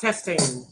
Testing.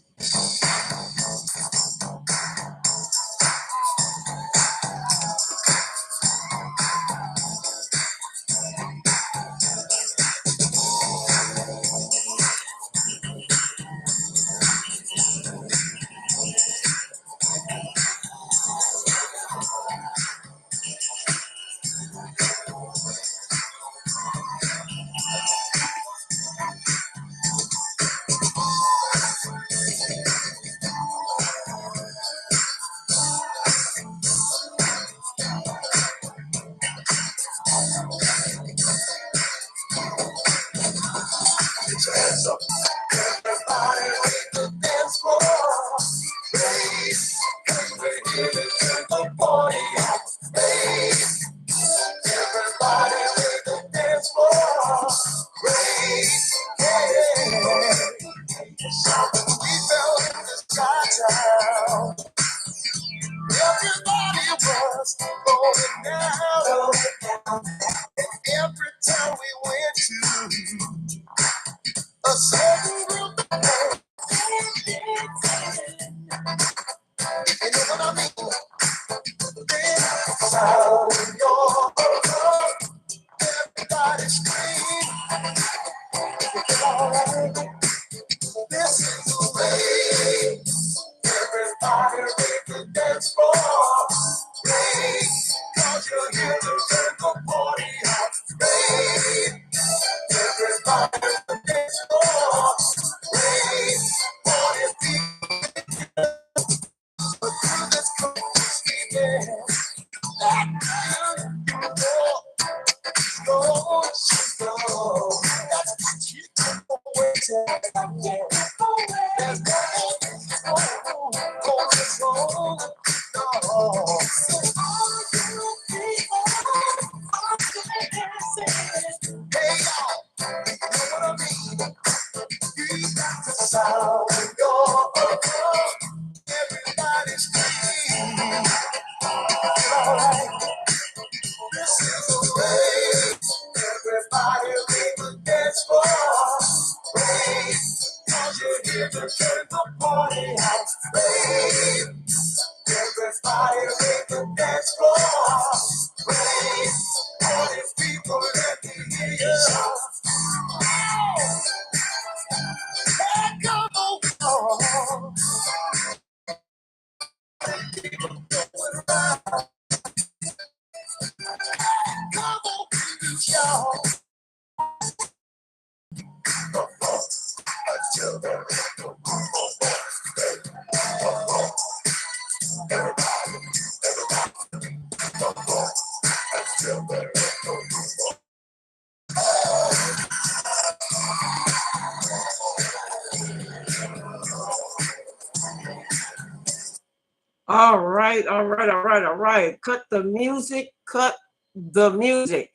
All right, all right, all right, all right. Cut the music, cut the music.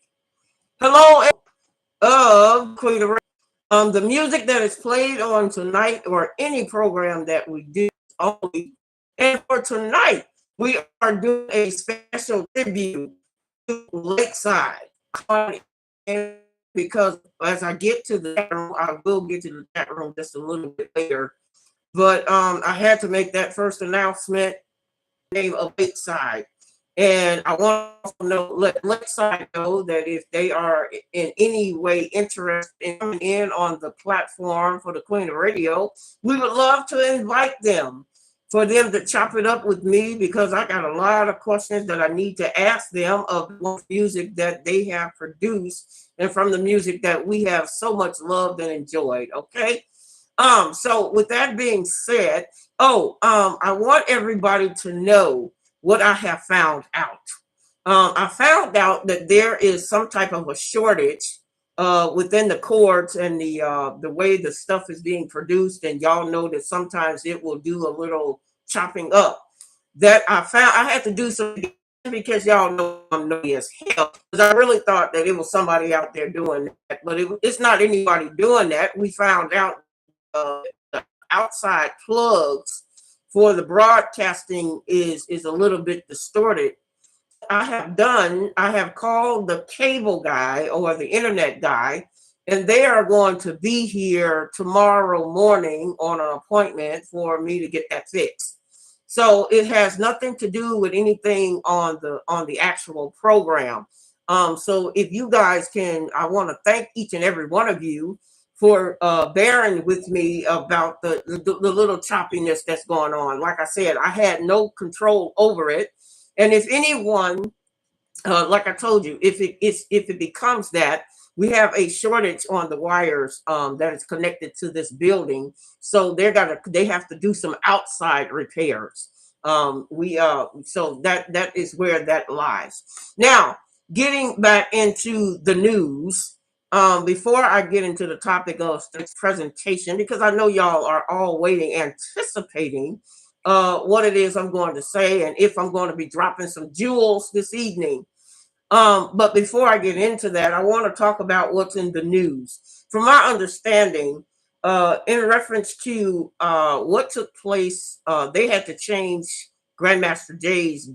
Hello, of Queen of the music that is played on tonight or any program that we do only. And for tonight, we are doing a special tribute to Lakeside. And because as I get to the chat room, I will get to the chat room just a little bit later. But I had to make that first announcement. Name of Lakeside. And I want to know, let Lakeside know that if they are in any way interested in coming in on the platform for the Queen of Radio, we would love to invite them for them to chop it up with me because I got a lot of questions that I need to ask them of the music that they have produced and from the music that we have so much loved and enjoyed. Okay. So with that being said, I want everybody to know what I have found out. I found out that there is some type of a shortage within the chords and the way the stuff is being produced, and y'all know that sometimes it will do a little chopping up. That I found I had to do something because y'all know I'm naughty as hell. Because I really thought that it was somebody out there doing that, but it's not anybody doing that. We found out the outside plugs for the broadcasting is a little bit distorted. I have called the cable guy or the internet guy and they are going to be here tomorrow morning on an appointment for me to get that fixed. So it has nothing to do with anything on the actual program. So if you guys can, I want to thank each and every one of you for bearing with me about the little choppiness that's going on. Like I said, I had no control over it, and if anyone, like I told you, if it becomes that, we have a shortage on the wires that is connected to this building, so they have to do some outside repairs. We So that is where that lies. Now, getting back into the news. Before I get into the topic of this presentation, because I know y'all are all waiting, anticipating what it is I'm going to say, and if I'm going to be dropping some jewels this evening. But before I get into that, I want to talk about what's in the news. From my understanding, in reference to what took place, they had to change Grandmaster Jay's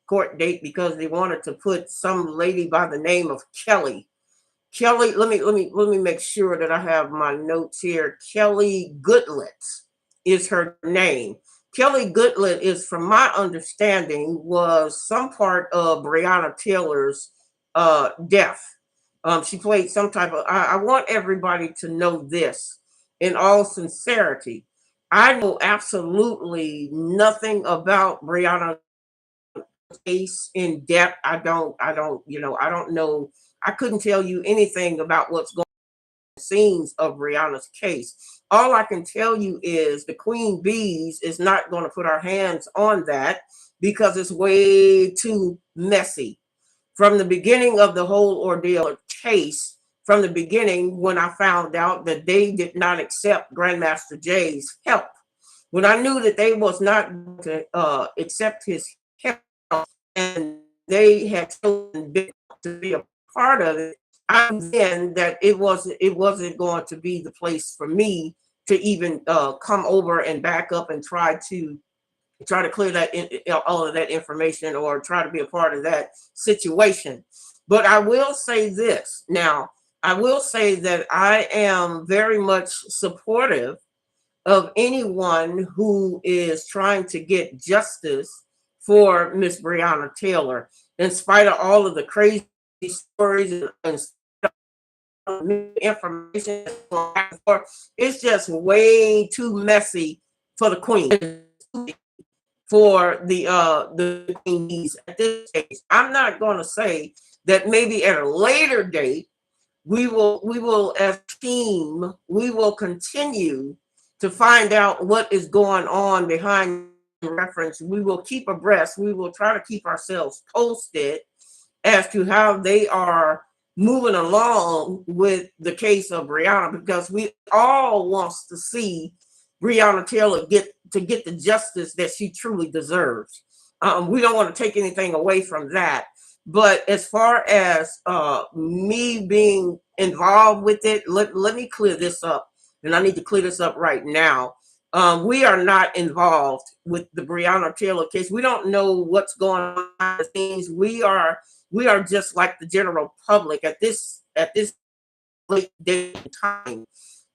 court date, because they wanted to put some lady by the name of Kelly. Kelly, let me make sure that I have my notes here. Kelly Goodlet is her name. Kelly Goodlet is, from my understanding, was some part of Breonna Taylor's death. She played some type of. I want everybody to know this in all sincerity. I know absolutely nothing about Breonna case in depth. I don't know. I couldn't tell you anything about what's going on scenes of Rihanna's case. All I can tell you is the Queen Bees is not going to put our hands on that because it's way too messy. From the beginning of the whole ordeal case, from the beginning, when I found out that they did not accept Grandmaster Jay's help, when I knew that they was not going to accept his help, and they had chosen to be a part of it, I knew then that it wasn't going to be the place for me to even come over and back up and try to clear all of that information, or try to be a part of that situation. But I will say this now. I will say that I am very much supportive of anyone who is trying to get justice for Miss Breonna Taylor, in spite of all of the crazy stories and information. It's just way too messy for the Queen, for the Queens at this stage. I'm not going to say that maybe at a later date we will as a team, we will continue to find out what is going on behind reference. We will keep abreast. We will try to keep ourselves posted as to how they are moving along with the case of Breonna, because we all wants to see Breonna Taylor get the justice that she truly deserves. We don't want to take anything away from that. But as far as me being involved with it, let me clear this up. And I need to clear this up right now. We are not involved with the Breonna Taylor case. We don't know what's going on behind the scenes. We are just like the general public at this late day in time.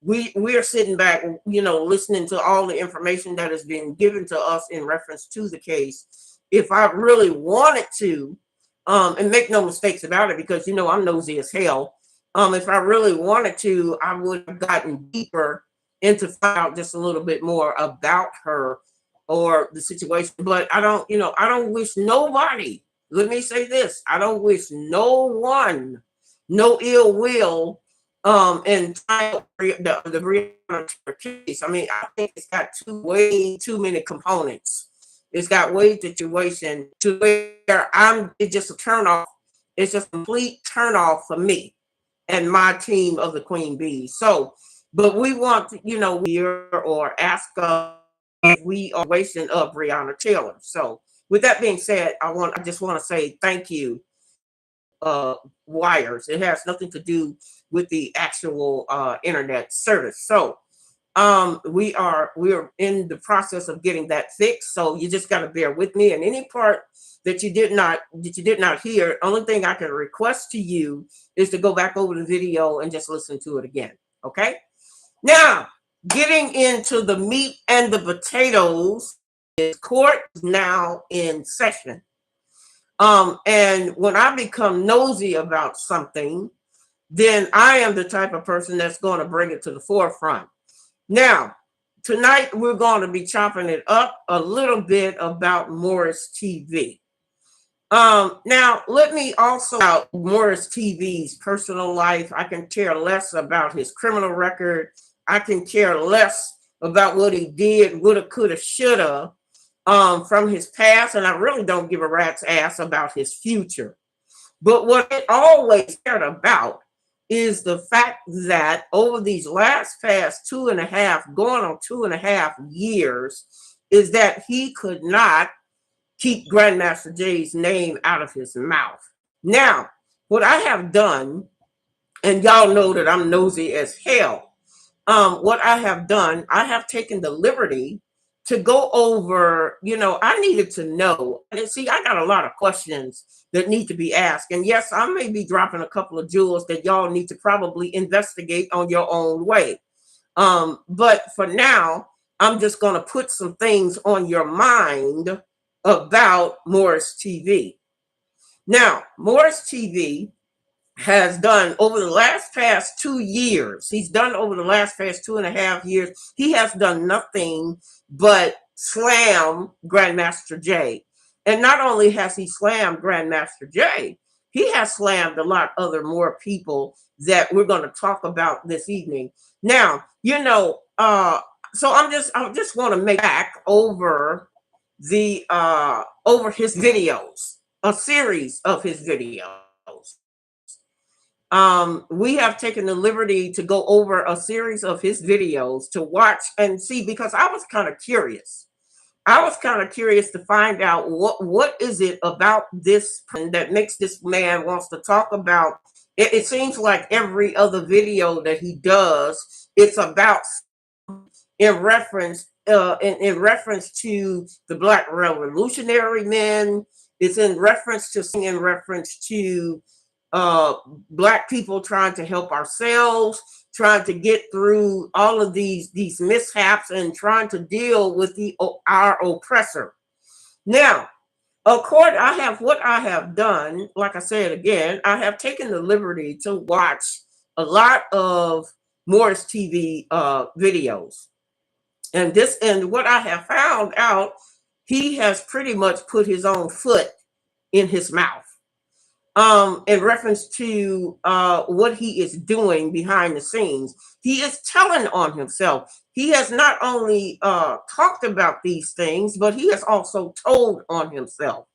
We are sitting back, listening to all the information that has been given to us in reference to the case. If I really wanted to, and make no mistakes about it, because I'm nosy as hell. If I really wanted to, I would have gotten deeper into find out just a little bit more about her or the situation. But I don't wish nobody. Let me say this: I don't wish no one no ill will and the Breonna case. I mean, I think it's got way too many components. It's got way situation to where it's just a turn off. It's just a complete turn off for me and my team of the Queen Bees. So, but we want to, hear or ask if we are wasting of Breonna Taylor. So, with that being said, I just want to say thank you, wires. It has nothing to do with the actual internet service. So, we're in the process of getting that fixed. So you just got to bear with me. And any part that you did not hear, only thing I can request to you is to go back over the video and just listen to it again. Okay. Now, getting into the meat and the potatoes, is court is now in session. And when I become nosy about something, then I am the type of person that's going to bring it to the forefront. Now, tonight we're going to be chopping it up a little bit about Moorish TV. Now, let me also about Moorish TV's personal life. I can care less about his criminal record. I can care less about what he did, woulda, coulda, shoulda, from his past, and I really don't give a rat's ass about his future. But what it always cared about is the fact that over these past 2.5, going on 2.5 years, is that he could not keep Grandmaster Jay's name out of his mouth. Now, what I have done, and y'all know that I'm nosy as hell, what I have done, I have taken the liberty to go over, I needed to know. And see, I got a lot of questions that need to be asked. And yes, I may be dropping a couple of jewels that y'all need to probably investigate on your own way. But for now, I'm just going to put some things on your mind about Moorish TV. Now, Moorish TV has done over the past 2 years. He's done over the past 2.5 years. He has done nothing but slam Grandmaster Jay. And not only has he slammed Grandmaster Jay, he has slammed a lot other more people that we're going to talk about this evening. Now, so I just want to make back over over his videos, a series of his videos. We have taken the liberty to go over a series of his videos to watch and see, because I was kind of curious. I was kind of curious to find out what is it about this that makes this man wants to talk about. It seems like every other video that he does, it's about in reference to the Black Revolutionary men. It's in reference to Black people trying to help ourselves, trying to get through all of these mishaps and trying to deal with our oppressor. Now, what I have done, like I said again, I have taken the liberty to watch a lot of Moorish TV videos. And what I have found out, he has pretty much put his own foot in his mouth. In reference to what he is doing behind the scenes. He is telling on himself. He has not only talked about these things, but he has also told on himself.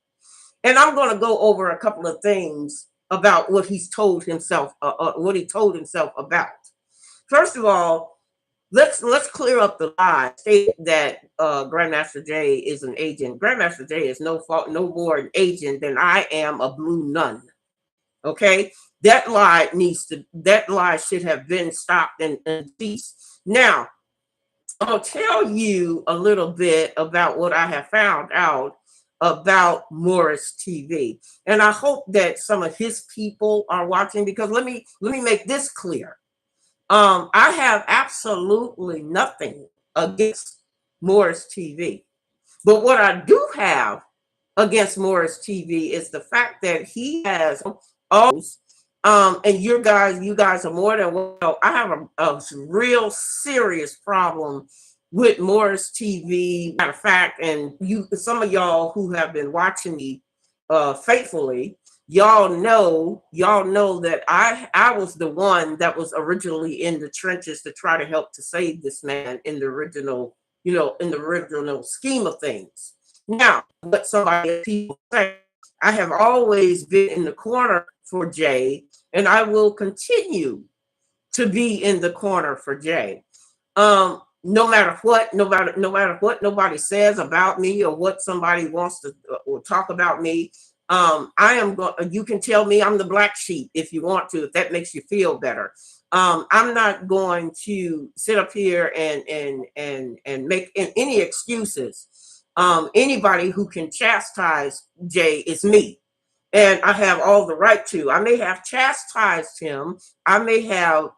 And I'm going to go over a couple of things about what he's told himself, what he told himself about. First of all, let's clear up the lie. State that Grandmaster Jay is an agent. Grandmaster Jay is no more an agent than I am a blue nun. Okay, that lie should have been stopped and ceased. Now, I'll tell you a little bit about what I have found out about Moorish TV, and I hope that some of his people are watching, because let me make this clear. I have absolutely nothing against Moorish TV, but what I do have against Moorish TV is the fact that he has and you guys are more than well. I have a real serious problem with Moorish TV. Matter of fact, and some of y'all who have been watching me faithfully, y'all know that I was the one that was originally in the trenches to try to help to save this man in the original scheme of things. Now, what people say, I have always been in the corner for Jay, and I will continue to be in the corner for Jay. No matter what nobody says about me, or what somebody wants to talk about me, you can tell me I'm the black sheep if you want to, if that makes you feel better. I'm not going to sit up here and make any excuses. Anybody who can chastise Jay is me, and I have all the right to. I may have chastised him. I may have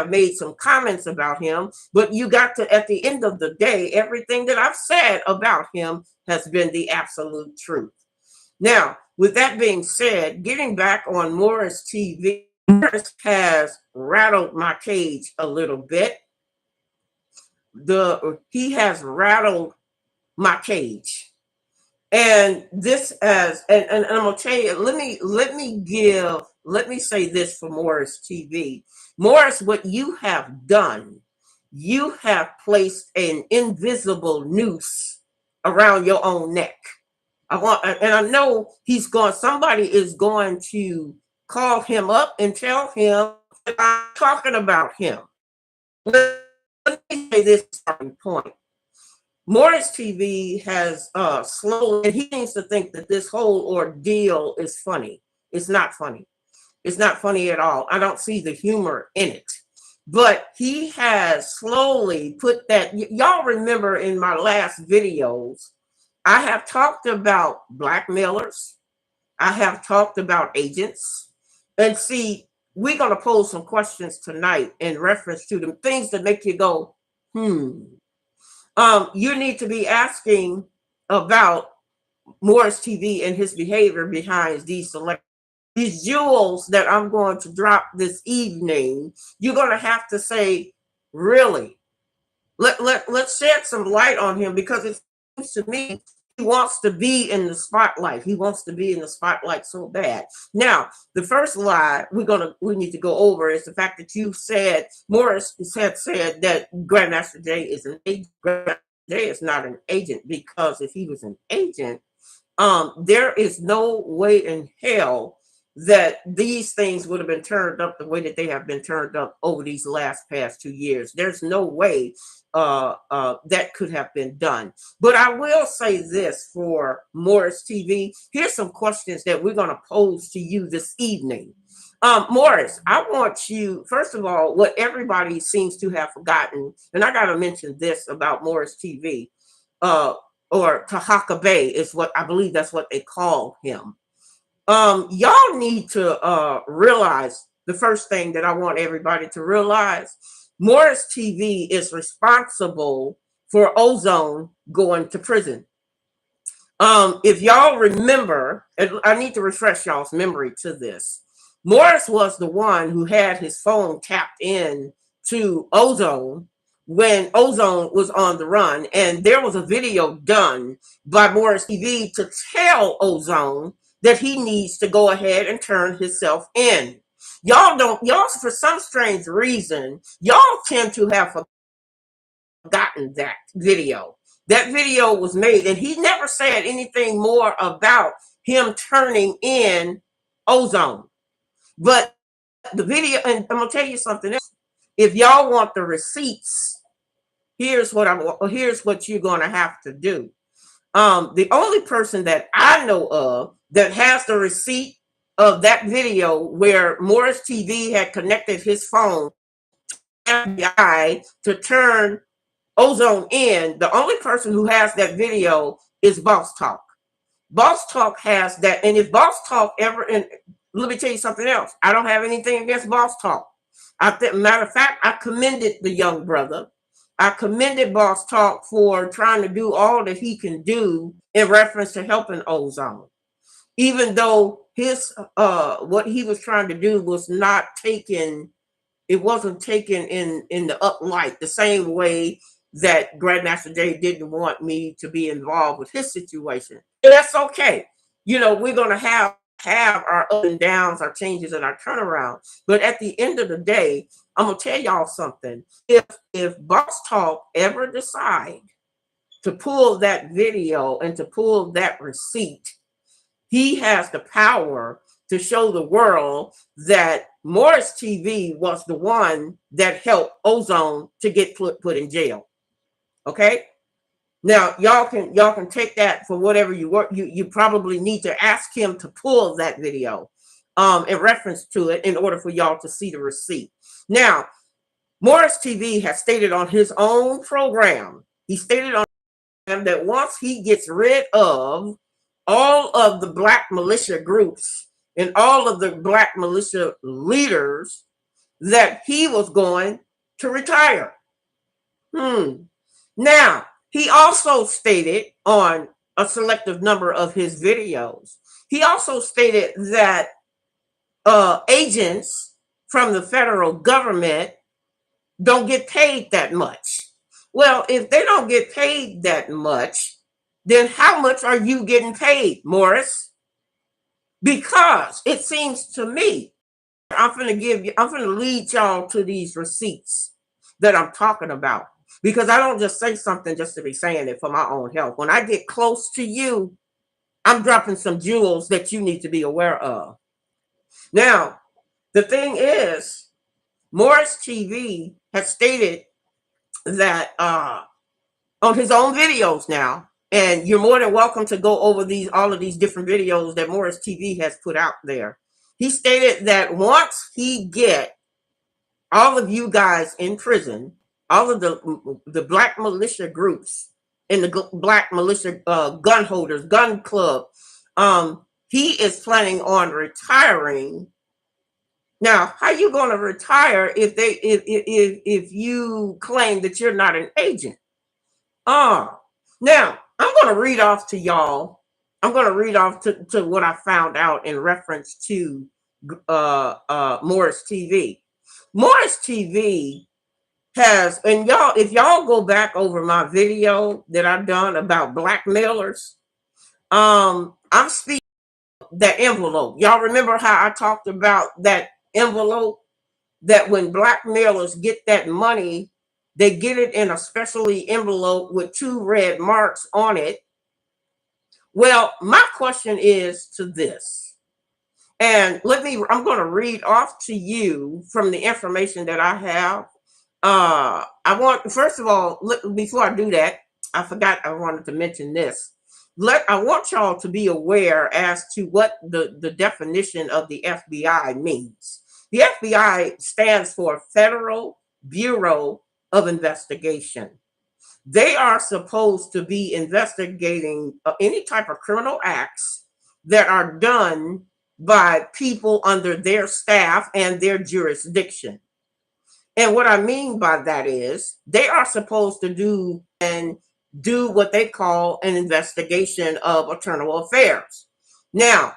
made some comments about him, but you got to, at the end of the day, everything that I've said about him has been the absolute truth. Now, with that being said, getting back on Moorish TV, Moorish has rattled my cage a little bit. He has rattled my cage. And this as and I'm gonna tell you, let me say this for Moorish TV. Moorish, what you have done, you have placed an invisible noose around your own neck. I know somebody is going to call him up and tell him that I'm talking about him. Let me say this starting point. Moorish TV has slowly, and he needs to think that this whole ordeal is funny. It's not funny. It's not funny at all. I don't see the humor in it. But he has slowly put that. Y'all remember in my last videos, I have talked about blackmailers. I have talked about agents. And see, we're going to pose some questions tonight in reference to the things that make you go, you need to be asking about Moorish TV and his behavior behind these jewels that I'm going to drop this evening. You're going to have to say, really, let's shed some light on him, because it seems to me he wants to be in the spotlight. He wants to be in the spotlight so bad. Now, the first lie we need to go over is the fact that you said Morris had said that Grandmaster Jay is an agent. Grandmaster Jay is not an agent, because if he was an agent, there is no way in hell that these things would have been turned up the way that they have been turned up over these past 2 years. There's no way that could have been done. But I will say this for Moorish TV. Here's some questions that we're going to pose to you this evening. Morris, I want you, first of all, what everybody seems to have forgotten, and I got to mention this about Moorish TV, or Tahaka Bay is what I believe that's what they call him. Y'all need to realize the first thing that I want everybody to realize. Moorish TV is responsible for Ozone going to prison. If y'all remember, and I need to refresh y'all's memory to this. Morris was the one who had his phone tapped in to Ozone when Ozone was on the run, and there was a video done by Moorish TV to tell Ozone that he needs to go ahead and turn himself in. Y'all for some strange reason, y'all tend to have forgotten that video. That video was made, and he never said anything more about him turning in Ozone. But the video, and I'm gonna tell you something else. If y'all want the receipts, here's what you're gonna have to do. The only person that I know of that has the receipt of that video where Moorish TV had connected his phone to FBI to turn Ozone in, the only person who has that video is Boss Talk. Boss Talk has that, and if Boss Talk ever, and let me tell you something else, I don't have anything against Boss Talk. Matter of fact, I commended the young brother. I commended Boss Talk for trying to do all that he can do in reference to helping Ozone, even though his what he was trying to do was not taken. It wasn't taken in the uplight the same way that Grandmaster Jay didn't want me to be involved with his situation. And that's okay. We're gonna have our ups and downs, our changes, and our turnaround. But at the end of the day, I'm gonna tell y'all something. If Boss Talk ever decide to pull that video and to pull that receipt, he has the power to show the world that Moorish TV was the one that helped Ozone to get put in jail. Okay? Now y'all can take that for whatever you want. You probably need to ask him to pull that video in reference to it in order for y'all to see the receipt. Now, Moorish TV has stated on his own program, he stated on that once he gets rid of all of the black militia groups and all of the black militia leaders, that he was going to retire. Now, he also stated on a selective number of his videos, he also stated that agents from the federal government don't get paid that much. Well, if they don't get paid that much, then how much are you getting paid, Morris? Because it seems to me, I'm going to lead y'all to these receipts that I'm talking about, because I don't just say something just to be saying it for my own health. When I get close to you, I'm dropping some jewels that you need to be aware of. Now, the thing is, Moorish TV has stated that on his own videos now, and you're more than welcome to go over all of these different videos that Moorish TV has put out there. He stated that once he get all of you guys in prison, all of the black militia groups and the black militia gun holders, gun club, he is planning on retiring. Now, how you going to retire if you claim that you're not an agent? Now I'm going to read off to y'all. I'm going to read off to what I found out in reference to Moorish TV. Moorish TV has, and y'all, if y'all go back over my video that I've done about blackmailers, I'm speaking that envelope. Y'all remember how I talked about that envelope, that when blackmailers get that money, they get it in a specially envelope with 2 red marks on it. Well, my question is to this, and I'm going to read off to you from the information that I have. First of all, before I do that, I forgot I wanted to mention this. I want y'all to be aware as to what the definition of the FBI means. The FBI stands for Federal Bureau of Investigation. They are supposed to be investigating any type of criminal acts that are done by people under their staff and their jurisdiction. And what I mean by that is they are supposed to do what they call an investigation of internal affairs. Now,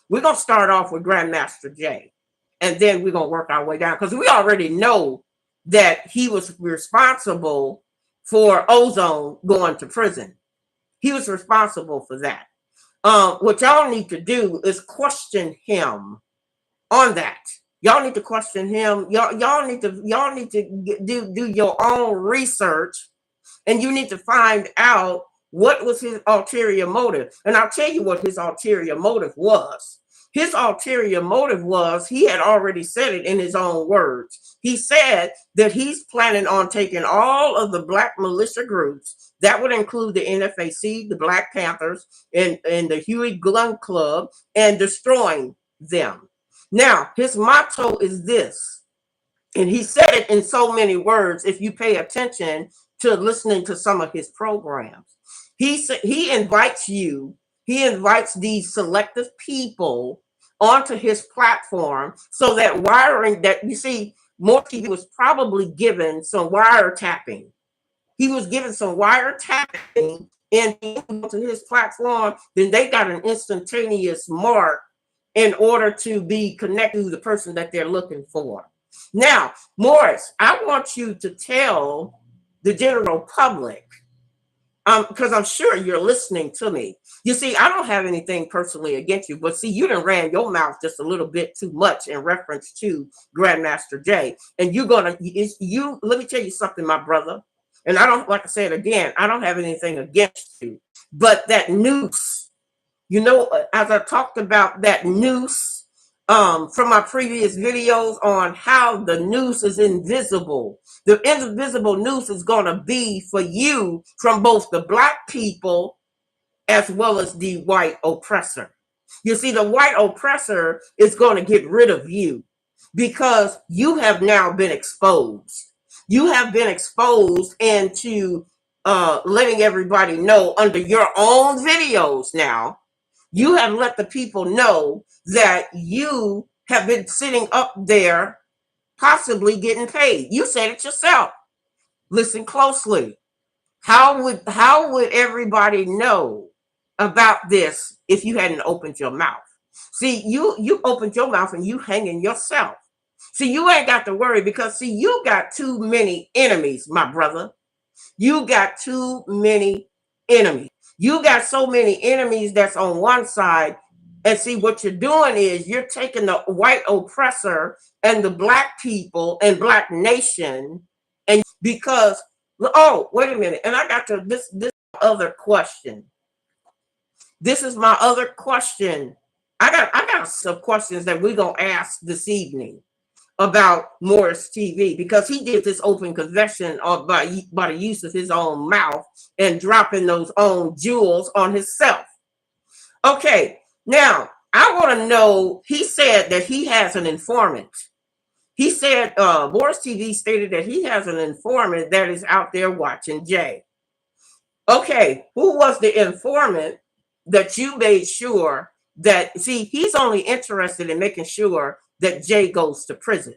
we're going to start off with Grandmaster Jay, and then we're going to work our way down, because we already know that he was responsible for Ozone going to prison. He was responsible for that. What y'all need to do is question him on that. Y'all need to question him. Y'all need to do your own research, and you need to find out what was his ulterior motive. And I'll tell you what his ulterior motive was. His ulterior motive was, he had already said it in his own words. He said that he's planning on taking all of the black militia groups, that would include the NFAC, the Black Panthers, and the Huey Gun Club, and destroying them. Now, his motto is this, and he said it in so many words if you pay attention to listening to some of his programs. He invites these selective people onto his platform, so that you see, Moore TV was probably given some wiretapping. He was given some wiretapping into his platform, then they got an instantaneous mark in order to be connected to the person that they're looking for. Now, Morris, I want you to tell the general public, because I'm sure you're listening to me. You see, I don't have anything personally against you, but see, you done ran your mouth just a little bit too much in reference to Grandmaster Jay. And let me tell you something, my brother. And I don't, like I said again, I don't have anything against you. But that noose, as I talked about that noose from my previous videos on how the noose is invisible. The invisible noose is going to be for you from both the black people as well as the white oppressor. You see, the white oppressor is going to get rid of you. because you have now been exposed. You have been exposed into letting everybody know under your own videos now. You have let the people know that you have been sitting up there possibly getting paid. You said it yourself. Listen closely. How would everybody know about this if you hadn't opened your mouth? See, you opened your mouth and you hanging yourself. See, you ain't got to worry because see, you got too many enemies, my brother. You got too many enemies. You got so many enemies that's on one side. And see, what you're doing is you're taking the white oppressor and the black people and black nation, and because oh, wait a minute. And I got to this other question. This is my other question. I got some questions that we're gonna ask this evening about Moorish TV because he did this open confession by the use of his own mouth and dropping those own jewels on himself. Okay, now I want to know. He said that he has an informant. He said Moorish TV stated that he has an informant that is out there watching Jay. Okay, who was the informant that you made sure that, see, he's only interested in making sure that Jay goes to prison.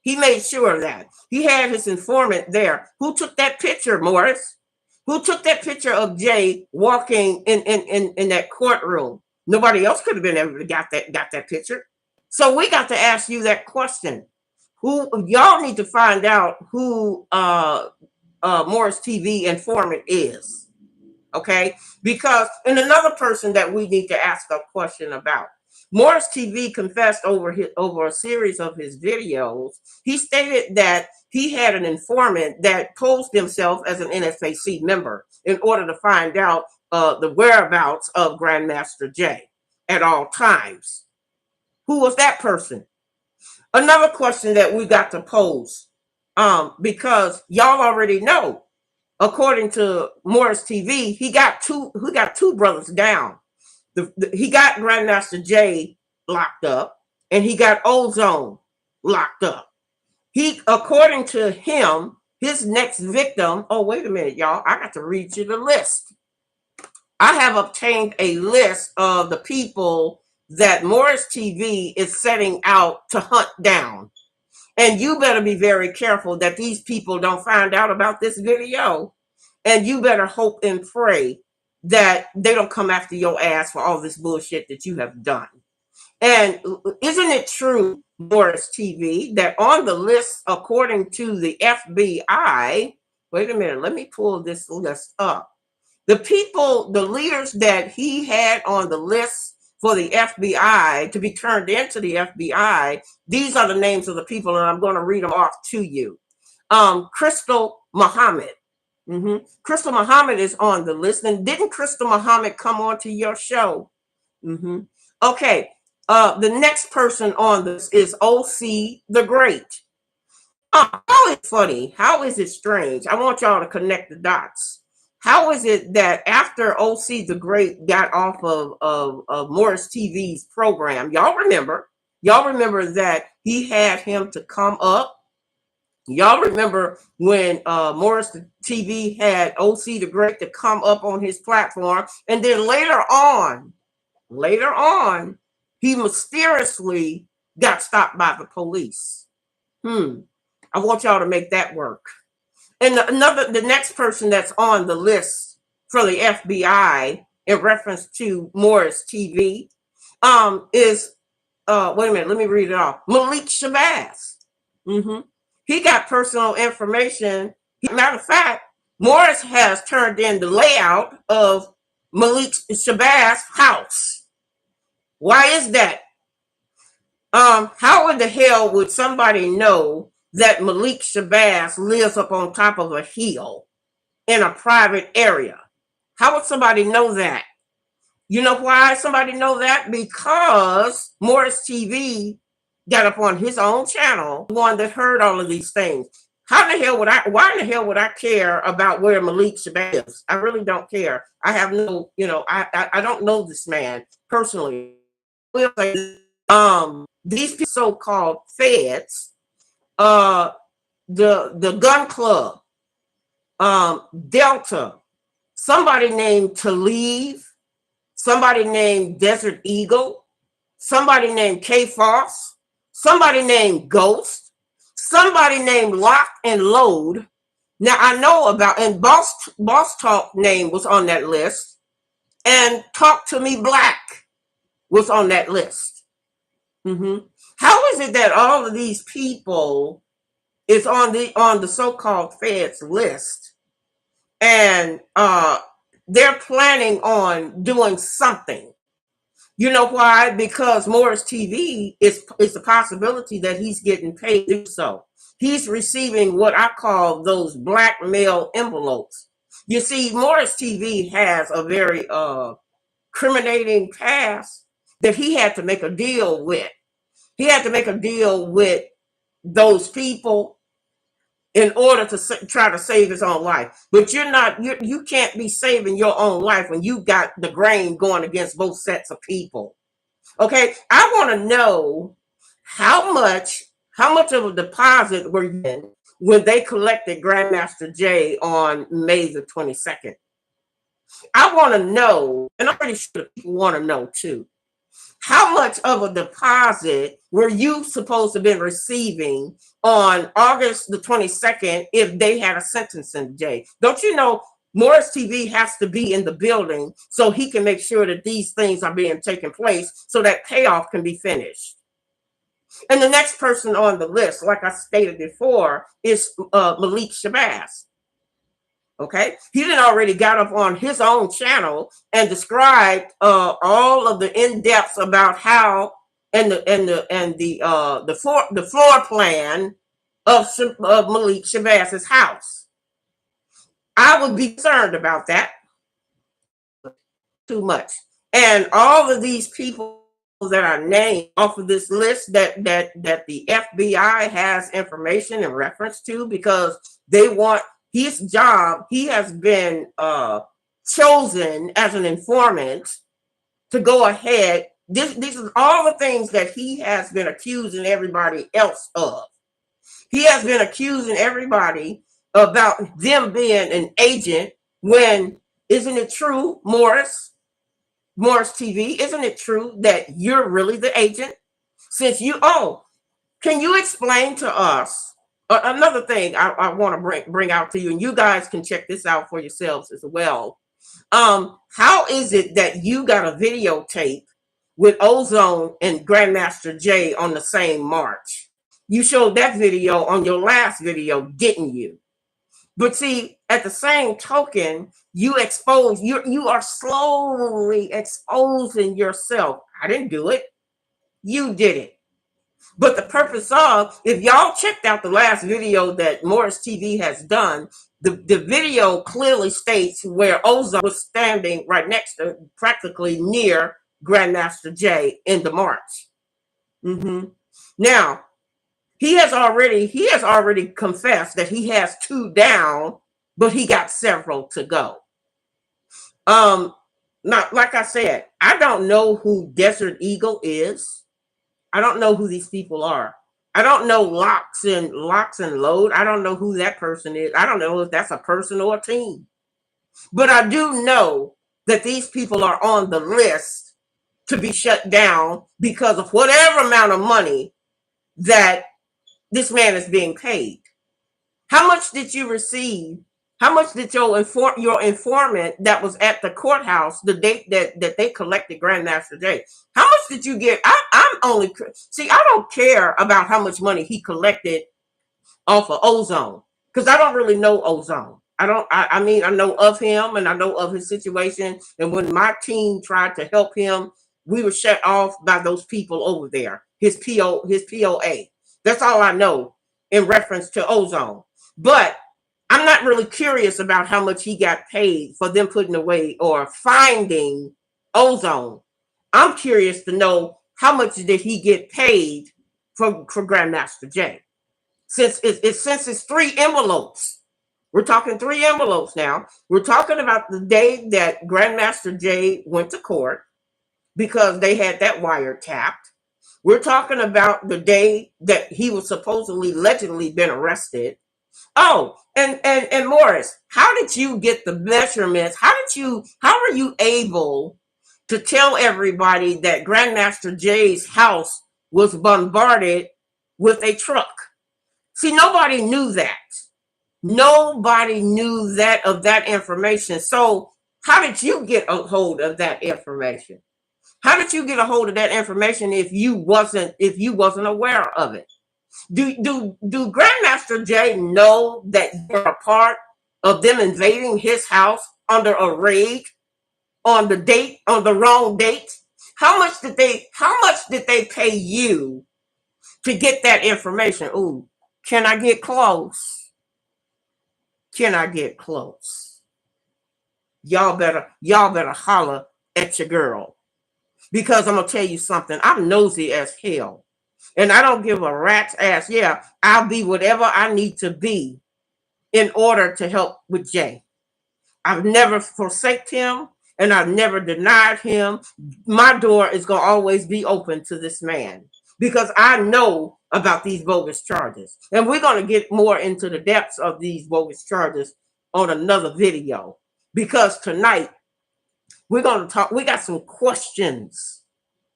He made sure of that. He had his informant there. Who took that picture, Morris? Who took that picture of Jay walking in that courtroom? Nobody else could have been able to got that picture. So we got to ask you that question. Who y'all need to find out who Moorish TV informant is. Okay, because and another person that we need to ask a question about. Moorish TV confessed over a series of his videos. He stated that he had an informant that posed himself as an NFAC member in order to find out the whereabouts of Grandmaster Jay at all times. Who was that person? Another question that we got to pose, because y'all already know. According to Moorish TV, he got two brothers down. He got Grandmaster Jay locked up, and he got Ozone locked up. According to him, his next victim. Oh, wait a minute, y'all! I got to read you the list. I have obtained a list of the people that Moorish TV is setting out to hunt down. And you better be very careful that these people don't find out about this video. And you better hope and pray that they don't come after your ass for all this bullshit that you have done. And isn't it true, Moorish TV, that on the list, according to the FBI, wait a minute, let me pull this list up. The people, the leaders that he had on the list for the FBI to be turned into the FBI, these are the names of the people, and I'm going to read them off to you. Crystal Muhammad. Crystal Muhammad is on the list. And didn't Crystal Muhammad come on to your show? Okay. The next person on this is OC the Great. How is it funny? How is it strange? I want y'all to connect the dots. How is it that after OC the Great got off of Moorish TV's program, y'all remember that he had him to come up? Y'all remember when Moorish TV had OC the Great to come up on his platform, and then later on, he mysteriously got stopped by the police. I want y'all to make that work. And the next person that's on the list for the FBI in reference to Moorish TV is wait a minute, let me read it off. Malik Shabazz. He got personal information. Matter of fact, Moorish has turned in the layout of Malik Shabazz house. Why is that? How in the hell would somebody know that Malik Shabazz lives up on top of a hill in a private area? How would somebody know that? You know why somebody know that? Because Moorish TV got up on his own channel, one that heard all of these things. Why in the hell would I care about where Malik Shabazz is? I really don't care. I have no, I don't know this man personally. These so-called feds, the gun club, Delta, somebody named Talib, somebody named Desert Eagle, somebody named K-Foss, somebody named Ghost, somebody named Lock and Load. Now I know about, and Boss Talk name was on that list, and Talk to Me Black was on that list. How is it that all of these people is on the so-called feds list, and they're planning on doing something? You know why? Because Moorish TV is the possibility that he's getting paid to do so. He's receiving what I call those blackmail envelopes. You see, Moorish TV has a very criminating past that he had to make a deal with. He had to make a deal with those people in order to try to save his own life. But you can't be saving your own life when you got the grain going against both sets of people. Okay, I want to know how much of a deposit were you in when they collected Grandmaster Jay on May the 22nd? I want to know, and I'm pretty sure people want to know too. How much of a deposit were you supposed to have been receiving on August the 22nd if they had a sentencing Jay? Don't you know Moorish TV has to be in the building so he can make sure that these things are being taken place so that payoff can be finished? And the next person on the list, like I stated before, is Malik Shabazz. Okay, he did already got up on his own channel and described all of the in-depths about how the floor plan of Malik Shabazz's house. I would be concerned about that too much. And all of these people that are named off of this list that the FBI has information in reference to, because they want his job. He has been chosen as an informant to go ahead. These are all the things that he has been accusing everybody else of. He has been accusing everybody about them being an agent when, isn't it true, Morris TV, isn't it true that you're really the agent? Since can you explain to us another thing I want to bring out to you, and you guys can check this out for yourselves as well. How is it that you got a videotape with Ozone and Grandmaster Jay on the same march? You showed that video on your last video, didn't you? But see, at the same token, you are slowly exposing yourself. I didn't do it. You did it. But the purpose of, if y'all checked out the last video that Moorish TV has done, the video clearly states where Ozone was standing right next to, practically near Grandmaster Jay in the march. Now, he has already confessed that he has 2 down, but he got several to go. Now, like I said, I don't know who Desert Eagle is. I don't know who these people are. I don't know Locks and Load. I don't know who that person is. I don't know if that's a person or a team. But I do know that these people are on the list to be shut down because of whatever amount of money that this man is being paid. How much did you receive? How much did your informant that was at the courthouse the date that they collected Grandmaster Jay? How much did you get? I don't care about how much money he collected off of Ozone, because I don't really know Ozone. I mean, I know of him and I know of his situation. And when my team tried to help him, we were shut off by those people over there. His POA. That's all I know in reference to Ozone. But I'm not really curious about how much he got paid for them putting away or finding Ozone. I'm curious to know how much did he get paid for Grandmaster Jay. Since it's 3 envelopes. We're talking 3 envelopes now. We're talking about the day that Grandmaster Jay went to court because they had that wire tapped. We're talking about the day that he was supposedly, allegedly been arrested. Oh, and Morris, how did you get the measurements? How were you able to tell everybody that Grandmaster Jay's house was bombarded with a truck? See, nobody knew that. Nobody knew that of that information. So how did you get a hold of that information? How did you get a hold of that information if you wasn't aware of it? Do Grandmaster Jay know that you're a part of them invading his house under a raid on the wrong date? How much did they pay you to get that information? Ooh, can I get close? Can I get close? Y'all better holler at your girl. Because I'm gonna tell you something, I'm nosy as hell. And I don't give a rat's ass. Yeah, I'll be whatever I need to be in order to help with Jay. I've never forsaked him and I've never denied him. My door is going to always be open to this man because I know about these bogus charges. And we're going to get more into the depths of these bogus charges on another video because tonight we're going to talk. We got some questions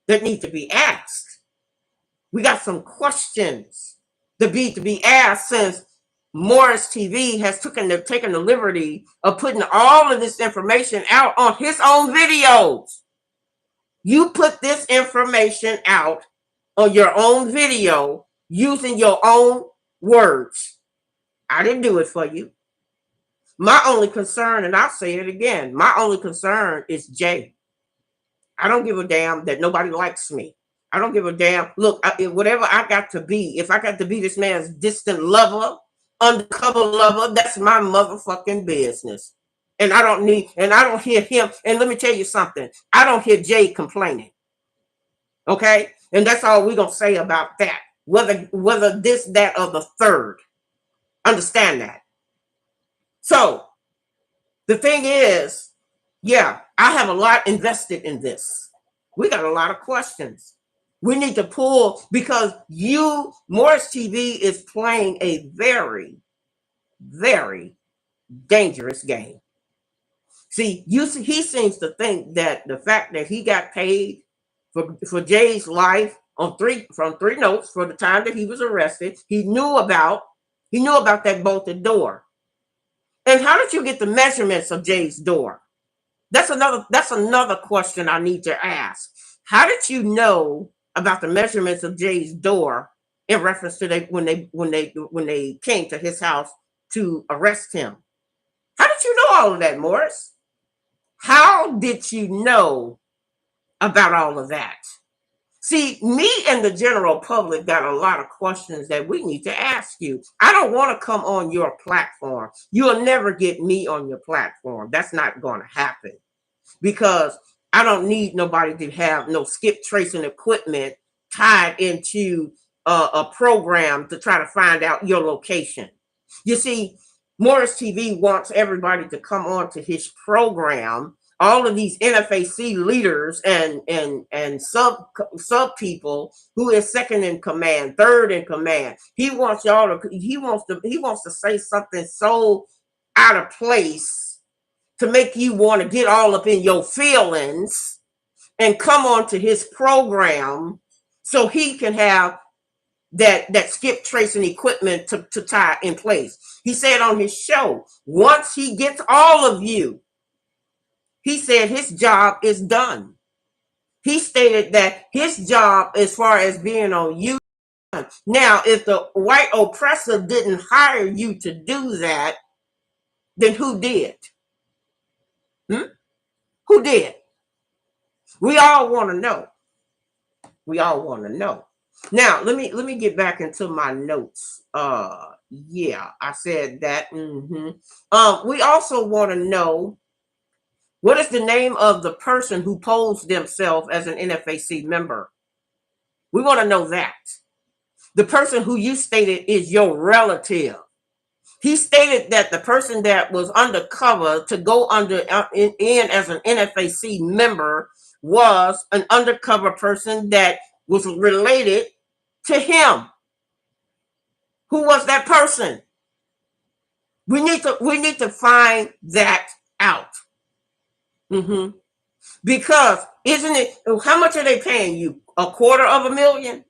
that need to be asked. We got some questions that need to be asked since Moorish TV has taken the liberty of putting all of this information out on his own videos. You put this information out on your own video using your own words. I didn't do it for you. My only concern, and I'll say it again, my only concern is Jay. I don't give a damn that nobody likes me. I don't give a damn. Look, whatever I got to be, if I got to be this man's distant lover, undercover lover, that's my motherfucking business. And I don't hear him. And let me tell you something. I don't hear Jay complaining. Okay? And that's all we're going to say about that. Whether this, that, or the third. Understand that. So, the thing is, yeah, I have a lot invested in this. We got a lot of questions. We need to pull because Moorish TV is playing a very, very dangerous game. See, he seems to think that the fact that he got paid for Jay's life from three notes for the time that he was arrested, he knew about that bolted door. And how did you get the measurements of Jay's door? That's another question I need to ask. How did you know about the measurements of Jay's door in reference to when they came to his house to arrest him? How did you know all of that, Morris? How did you know about all of that? See, me and the general public got a lot of questions that we need to ask you. I don't want to come on your platform. You'll never get me on your platform. That's not going to happen because I don't need nobody to have no skip tracing equipment tied into a program to try to find out your location. You see, Moorish TV wants everybody to come on to his program. All of these NFAC leaders and sub people who is second in command, third in command. He wants to say something so out of place to make you want to get all up in your feelings and come on to his program so he can have that skip tracing equipment to tie in place. He said on his show, once he gets all of you, he said his job is done. He stated that his job as far as being on YouTube. Now, if the white oppressor didn't hire you to do that, then who did? Who did? We all want to know. We all want to know. Now, let me get back into my notes. Yeah, I said that. We also want to know what is the name of the person who posed themselves as an NFAC member. We want to know that. The person who you stated is your relative. He stated that the person that was undercover to go in as an NFAC member was an undercover person that was related to him. Who was that person? We need to find that out. Because isn't it, how much are they paying you? $250,000?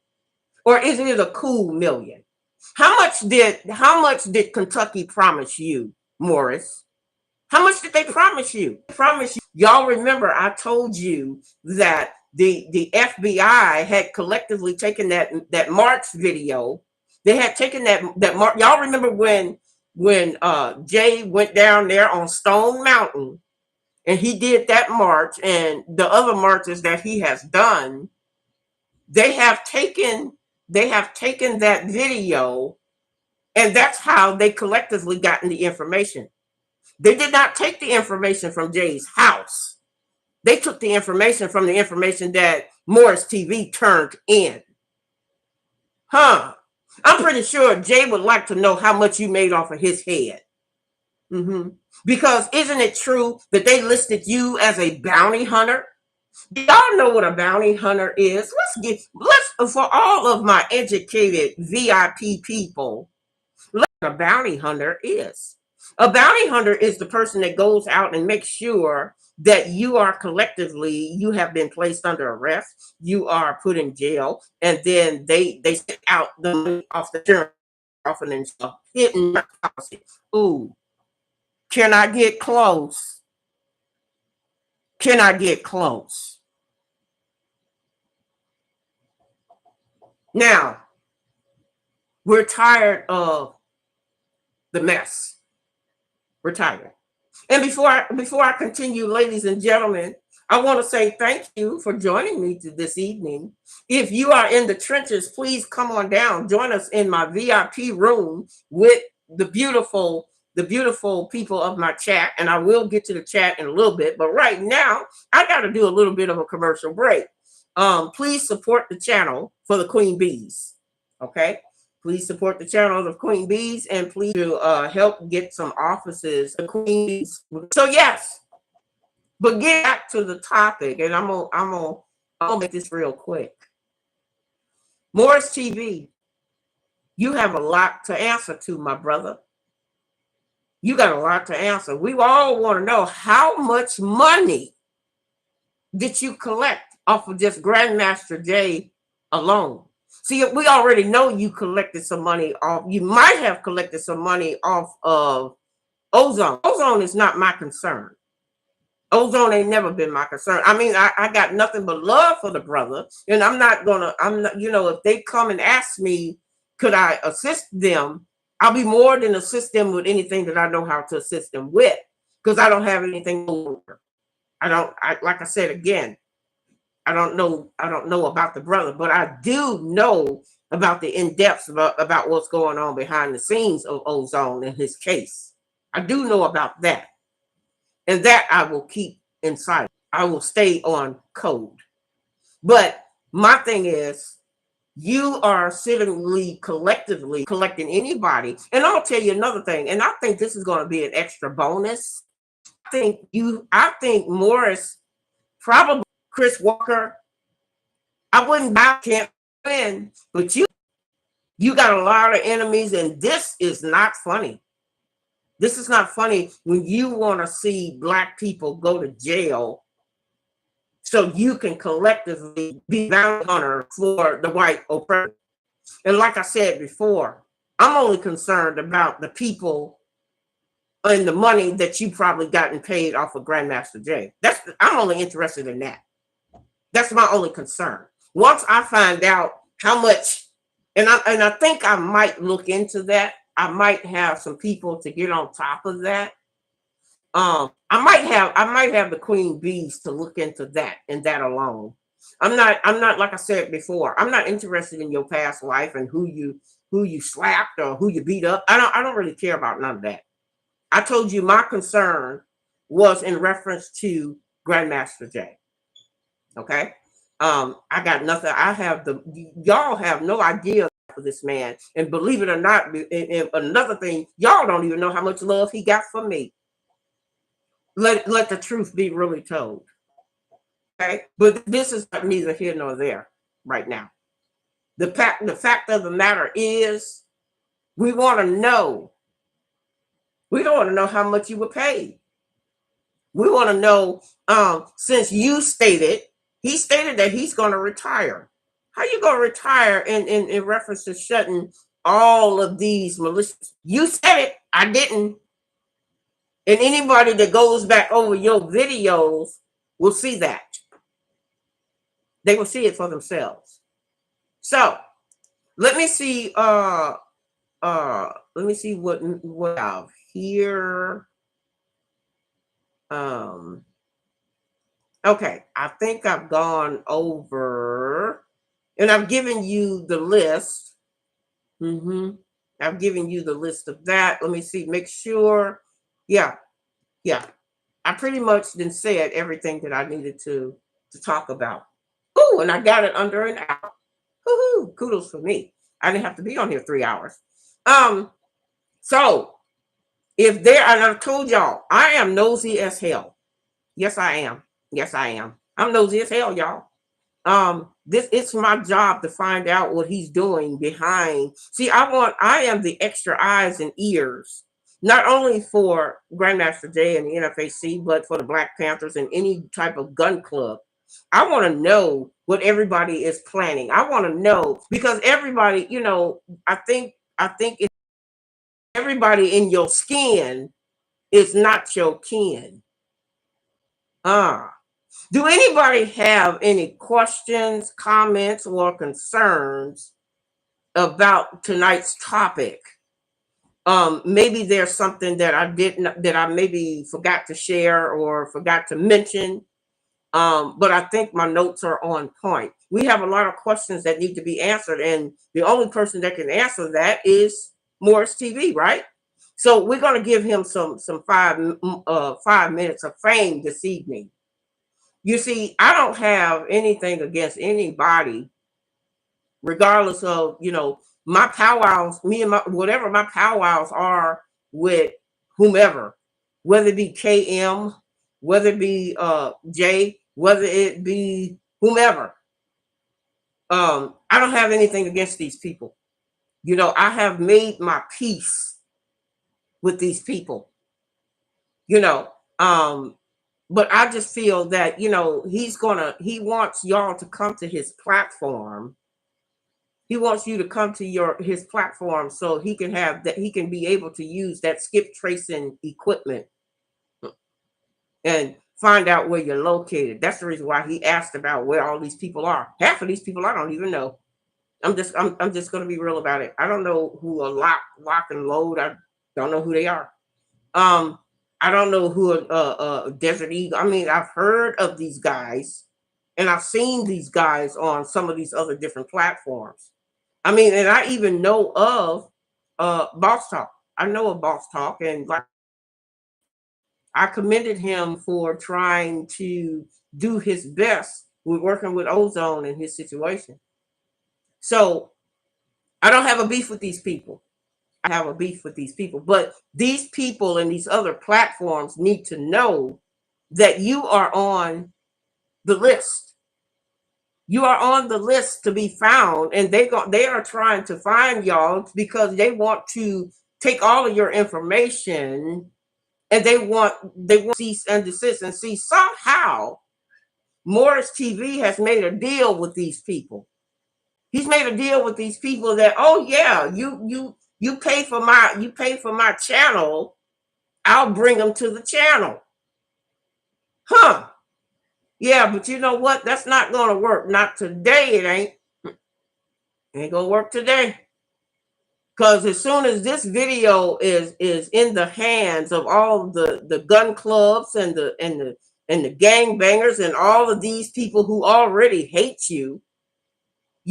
Or isn't it a cool million? How much did Kentucky promise you, Morris? How much did they promise you? Y'all remember I told you that the FBI had collectively taken that March video. They had taken that March. Y'all remember when Jay went down there on Stone Mountain and he did that march and the other marches that he has done. They have taken that video, and that's how they collectively gotten the information. They did not take the information from Jay's house. They took the information from the information that Moorish TV turned in. I'm pretty sure Jay would like to know how much you made off of his head. Because isn't it true that they listed you as a bounty hunter? Y'all know what a bounty hunter is. Let's for all of my educated VIP people, what a bounty hunter is. A bounty hunter is the person that goes out and makes sure that you have been placed under arrest, you are put in jail, and then they sit out the money off the insurance often and stuff. Hidden policy. Ooh. Can I get close? Can I get close? Now, we're tired of the mess. We're tired. And before I continue, ladies and gentlemen, I want to say thank you for joining me this evening. If you are in the trenches, please come on down. Join us in my VIP room with the beautiful people of my chat. And I will get to the chat in a little bit. But right now, I got to do a little bit of a commercial break. Please support the channel for the Queen Bees. Okay? Please support the channel of Queen Bees and please help get some offices of Queen Bees. So yes, but get back to the topic, and I'm gonna make this real quick. Moorish TV, you have a lot to answer to, my brother. You got a lot to answer. We all want to know how much money did you collect off of just Grandmaster Jay alone? See, we already know you collected some money off. You might have collected some money off of Ozone. Ozone is not my concern. Ozone ain't never been my concern. I mean, I got nothing but love for the brother. And I'm not, if they come and ask me, could I assist them? I'll be more than assist them with anything that I know how to assist them with. Because I don't have anything over. Like I said again, I don't know about the brother, but I do know about the in-depths about what's going on behind the scenes of Ozone in his case. I do know about that. And that I will keep inside. I will stay on code. But my thing is, you are sitting collectively collecting anybody. And I'll tell you another thing, and I think this is going to be an extra bonus. I think Morris, probably Chris Walker, I wouldn't buy, can't win, but you got a lot of enemies, and this is not funny. This is not funny when you want to see Black people go to jail so you can collectively be bounty hunter for the white oppressor. And like I said before, I'm only concerned about the people and the money that you probably gotten paid off of Grandmaster Jay. I'm only interested in that. That's my only concern. Once I find out how much, and I think I might look into that. I might have some people to get on top of that. I might have the Queen Bees to look into that and that alone. I'm not like I said before. I'm not interested in your past life and who you slapped or who you beat up. I don't really care about none of that. I told you my concern was in reference to Grandmaster Jay. Okay. I got nothing. Y'all have no idea for this man. And believe it or not, and another thing, y'all don't even know how much love he got from me. Let the truth be really told. Okay. But this is neither here nor there. right now. The fact of the matter is, we want to know. We don't want to know how much you were paid. We want to know, since he stated that he's going to retire. How you going to retire in reference to shutting all of these malicious? You said it. I didn't. And anybody that goes back over your videos will see that. They will see it for themselves. So let me see. Let me see what I have here. Okay, I think I've gone over, and I've given you the list. I've given you the list of that. Let me see. Make sure. Yeah. I pretty much then said everything that I needed to talk about. Ooh, and I got it under an hour. Woohoo! Kudos for me. I didn't have to be on here 3 hours. So if there, and I've told y'all, I am nosy as hell. Yes, I am. I'm nosy as hell, y'all. It's my job to find out what he's doing behind. See, I am the extra eyes and ears, not only for Grandmaster Jay and the NFAC, but for the Black Panthers and any type of gun club. I want to know what everybody is planning. I want to know, because everybody, I think everybody in your skin is not your kin. Do anybody have any questions, comments, or concerns about tonight's topic? Maybe there's something that I maybe forgot to share or forgot to mention. But I think my notes are on point. We have a lot of questions that need to be answered, and the only person that can answer that is Moorish TV, right? So we're going to give him some 5 minutes of fame this evening. You see, I don't have anything against anybody, regardless of, my powwows, whatever my powwows are with whomever, whether it be KM, whether it be Jay, whether it be whomever. I don't have anything against these people. I have made my peace with these people. But I just feel that, he wants y'all to come to his platform. He wants you to come to his platform so he can have that, he can be able to use that skip tracing equipment and find out where you're located. That's the reason why he asked about where all these people are. Half of these people I don't even know. I'm just going to be real about it. I don't know who a lock and load. I don't know who they are. I don't know who a Desert Eagle. I mean, I've heard of these guys, and I've seen these guys on some of these other different platforms. I mean, and I even know of Boss Talk. I know of Boss Talk, and like, I commended him for trying to do his best with working with Ozone in his situation. So I don't have a beef with these people. I have a beef with these people, but these people and these other platforms need to know that you are on the list. You are on the list to be found, and they are trying to find y'all because they want to take all of your information, and they want cease and desist. And see, somehow Moorish TV has made a deal with these people. He's made a deal with these people that, oh yeah, you pay for my channel, I'll bring them to the channel. Huh. Yeah, but you know what? That's not going to work. Not today, it ain't. Ain't going to work today. Because as soon as this video is in the hands of all the gun clubs and the gangbangers and all of these people who already hate you,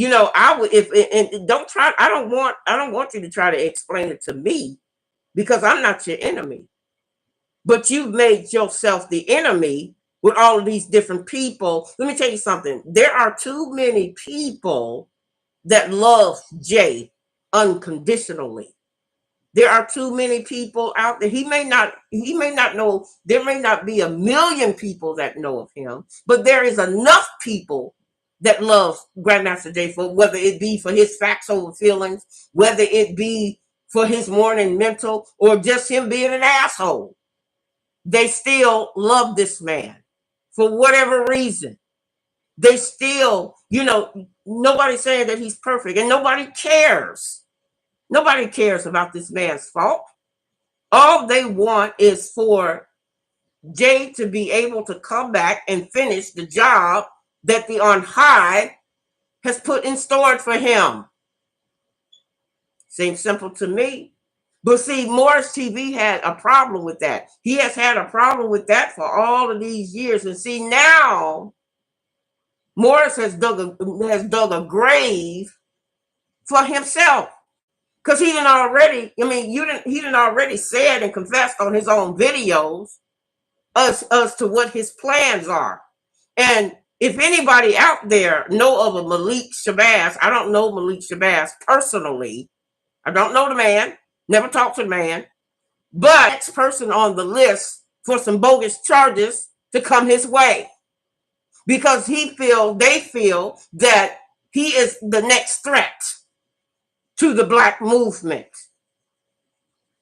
I would, and don't try. I don't want you to try to explain it to me, because I'm not your enemy. But you've made yourself the enemy with all of these different people. Let me tell you something. There are too many people that love Jay unconditionally. There are too many people out there. He may not know. There may not be 1 million people that know of him, but there is enough people that loves Grandmaster Jay, for whether it be for his facts over feelings, whether it be for his morning mental, or just him being an asshole. They still love this man for whatever reason. They still, nobody's saying that he's perfect, and nobody cares. Nobody cares about this man's fault. All they want is for Jay to be able to come back and finish the job that the on high has put in store for him. Seems simple to me. But see, Moorish TV had a problem with that. He has had a problem with that for all of these years. And see, now Moorish has dug a grave for himself. Because he didn't already, he didn't already said and confessed on his own videos as to what his plans are. And if anybody out there know of a Malik Shabazz, I don't know Malik Shabazz personally. I don't know the man, never talked to the man, but next person on the list for some bogus charges to come his way. Because they feel that he is the next threat to the black movement.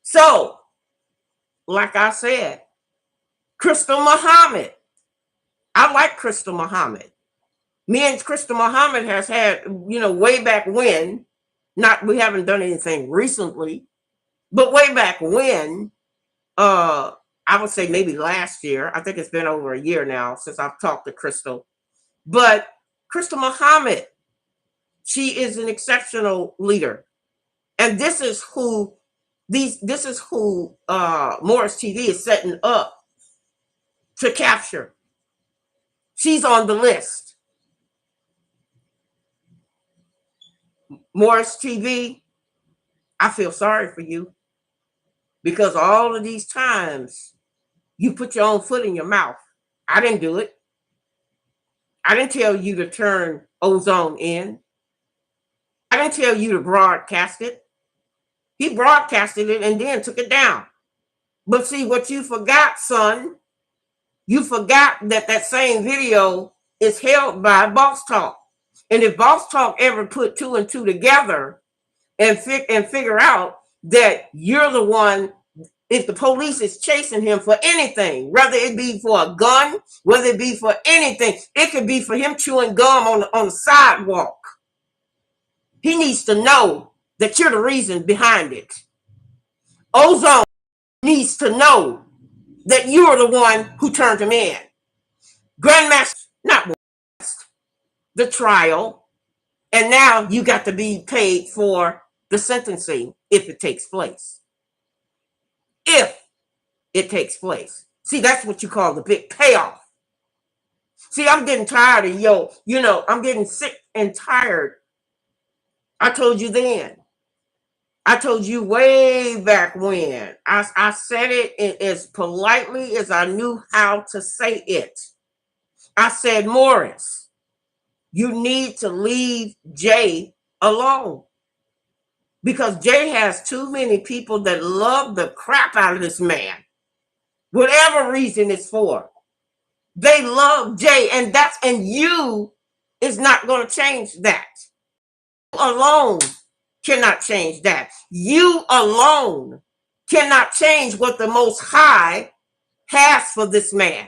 So, like I said, Crystal Muhammad. I like Crystal Muhammad. Me and Crystal Muhammad has had, way back when, we haven't done anything recently, but way back when, I would say maybe last year. I think it's been over a year now since I've talked to Crystal. But Crystal Muhammad, she is an exceptional leader. And this is who Moorish TV is setting up to capture. She's on the list. Moorish TV, I feel sorry for you, because all of these times you put your own foot in your mouth. I didn't do it. I didn't tell you to turn Ozone in. I didn't tell you to broadcast it. He broadcasted it and then took it down. But see, what you forgot, son, you forgot that same video is held by Boss Talk. And if Boss Talk ever put 2 and 2 together and figure out that you're the one, if the police is chasing him for anything, whether it be for a gun, whether it be for anything, it could be for him chewing gum on the sidewalk. He needs to know that you're the reason behind it. Ozone needs to know that you're the one who turned him in. Grandmaster, not the trial, and now you got to be paid for the sentencing if it takes place. If it takes place. See, that's what you call the big payoff. See, I'm getting tired of I'm getting sick and tired. I told you then. I told you way back when. I said it as politely as I knew how to say it. I said, Morris, you need to leave Jay alone. Because Jay has too many people that love the crap out of this man. Whatever reason it's for. They love Jay, and you is not going to change that. You alone cannot change that. You alone cannot change what the Most High has for this man.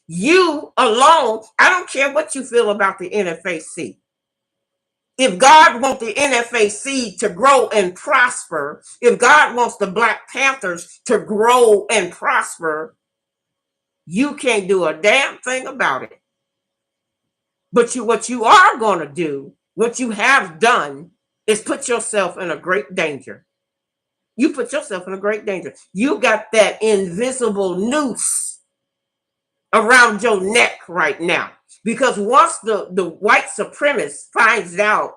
You alone, I don't care what you feel about the NFAC. If God wants the NFAC to grow and prosper, if God wants the Black Panthers to grow and prosper, you can't do a damn thing about it. But what you are going to do, what you have done, is put yourself in a great danger. You put yourself in a great danger. You got that invisible noose around your neck right now. Because once the white supremacist finds out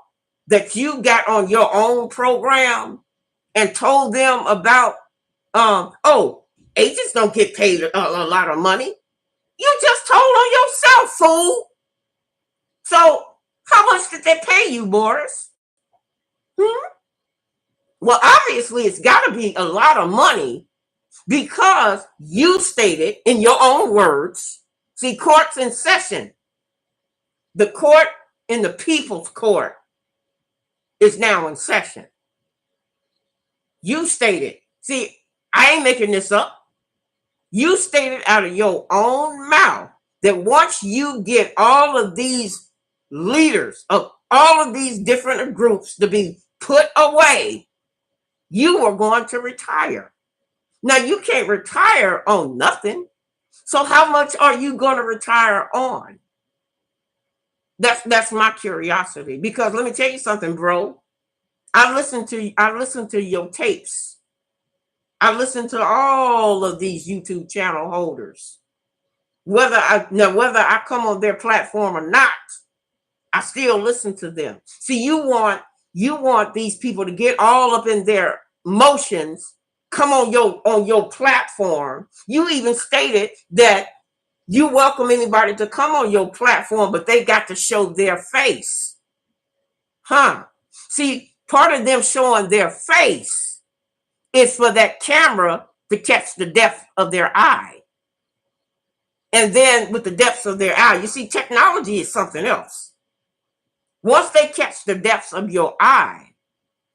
that you got on your own program and told them about, agents don't get paid a lot of money. You just told on yourself, fool. So how much did they pay you, Boris? Well, obviously, it's got to be a lot of money, because you stated in your own words, see, court's in session. The court in the people's court is now in session. You stated, see, I ain't making this up. You stated out of your own mouth that once you get all of these leaders of all of these different groups to be put away, you are going to retire. Now, you can't retire on nothing. So how much are you going to retire on? That's my curiosity. Because let me tell you something, bro. I listened to your tapes. I listened to all of these YouTube channel holders. Whether I come on their platform or not, I still listen to them. See, you want these people to get all up in their emotions, come on your platform. You even stated that you welcome anybody to come on your platform, but they got to show their face. See, part of them showing their face is for that camera to catch the depth of their eye. And then with the depths of their eye, you see, technology is something else. Once they catch the depths of your eye,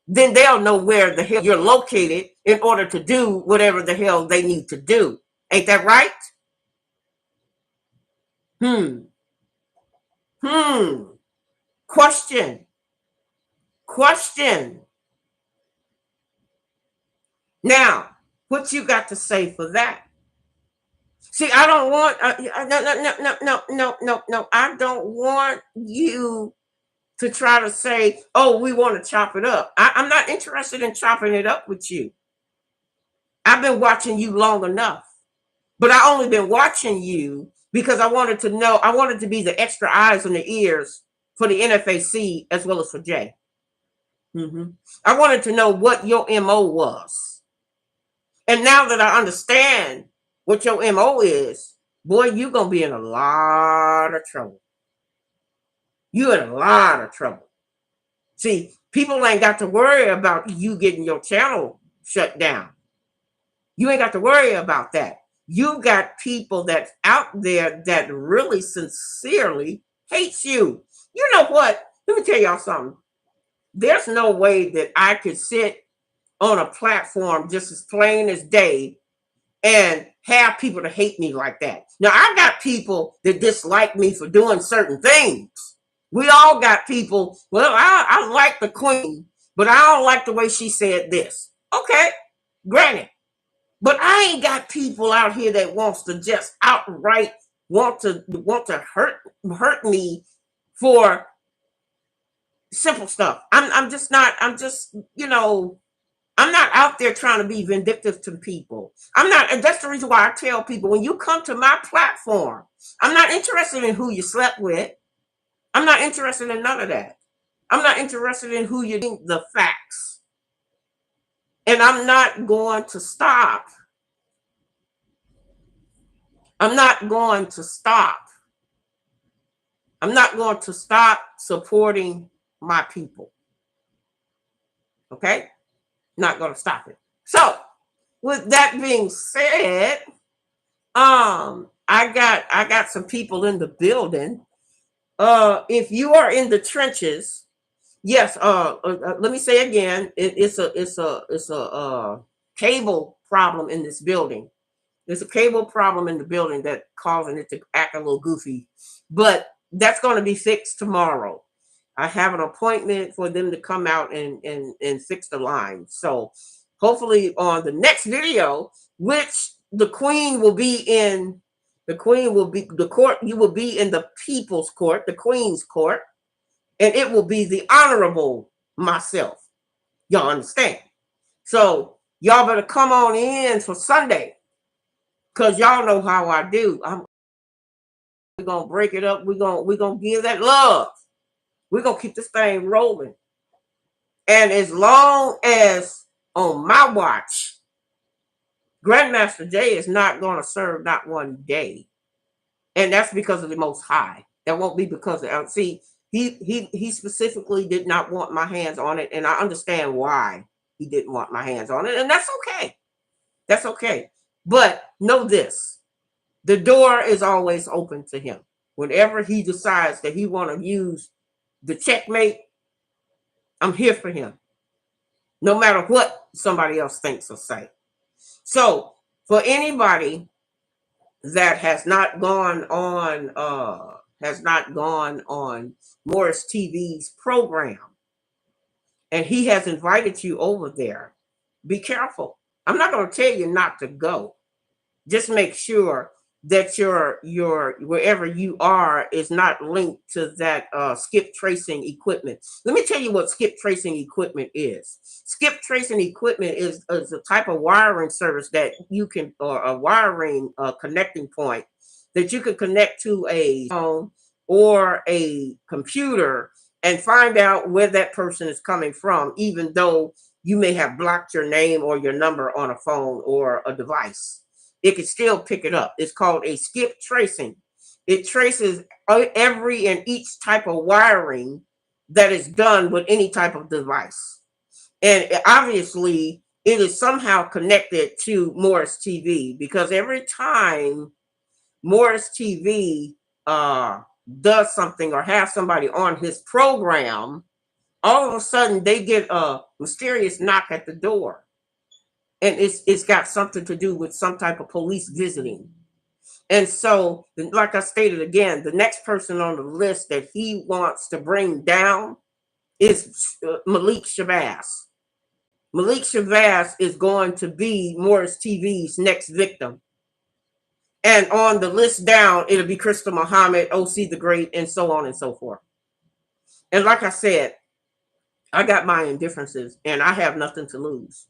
then they'll know where the hell you're located in order to do whatever the hell they need to do. Ain't that right? Question. Now, what you got to say for that? See, I don't want no. I don't want you to try to say, "Oh, we want to chop it up." I'm not interested in chopping it up with you. I've been watching you long enough, but I only been watching you because I wanted to know. I wanted to be the extra eyes and the ears for the NFAC as well as for Jay. I wanted to know what your MO was. And now that I understand what your MO is, boy, you're going to be in a lot of trouble. You're in a lot of trouble. See, people ain't got to worry about you getting your channel shut down. You ain't got to worry about that. You got people that's out there that really sincerely hates you. You know what? Let me tell y'all something. There's no way that I could sit on a platform just as plain as day and have people to hate me like that. Now, I got people that dislike me for doing certain things. We all got people, well, I like the queen, but I don't like the way she said this. Okay, granted. But I ain't got people out here that wants to just outright want to hurt me for simple stuff. I'm just, I'm not out there trying to be vindictive to people. I'm not, and that's the reason why I tell people, when you come to my platform, I'm not interested in who you slept with. I'm not interested in none of that. I'm not interested in who you think the facts. And I'm not going to stop. I'm not going to stop. I'm not going to stop supporting my people. Okay? Not going to stop it. So, with that being said, I got some people in the building. If you are in the trenches, yes. Let me say again, it's a cable problem in this building. There's a cable problem in the building that's causing it to act a little goofy, but that's going to be fixed tomorrow. I have an appointment for them to come out and fix the line. So hopefully on the next video, which the queen will be in, the court, you will be in the people's court, the queen's court, and it will be the honorable myself. Y'all understand? So y'all better come on in for Sunday, because y'all know how I do. We're going to break it up. We're going to give that love. We're going to keep this thing rolling. And as long as on my watch, Grandmaster Jay is not going to serve not one day. And that's because of the Most High. That won't be because of, see, he specifically did not want my hands on it. And I understand why he didn't want my hands on it. And that's okay. That's okay. But know this. The door is always open to him. Whenever he decides that he want to use the checkmate, I'm here for him, no matter what somebody else thinks or say. So for anybody that has not gone on Moorish TV's program, and he has invited you over there, be careful. I'm not going to tell you not to go. Just make sure that your wherever you are is not linked to that skip tracing equipment. Let me tell you what skip tracing equipment is. Skip tracing equipment is a type of wiring service that you can, or a wiring connecting point that you can connect to a phone or a computer and find out where that person is coming from, even though you may have blocked your name or your number on a phone or a device. It can still pick it up. It's called a skip tracing. It traces every and each type of wiring that is done with any type of device. And obviously, it is somehow connected to Moorish TV, because every time Moorish TV does something or have somebody on his program, all of a sudden they get a mysterious knock at the door. And it's got something to do with some type of police visiting. And so, like I stated again, the next person on the list that he wants to bring down is Malik Shabazz. Malik Shabazz is going to be Moorish TV's next victim. And on the list down, it'll be Crystal Muhammad, OC the Great, and so on and so forth. And like I said, I got my indifferences and I have nothing to lose.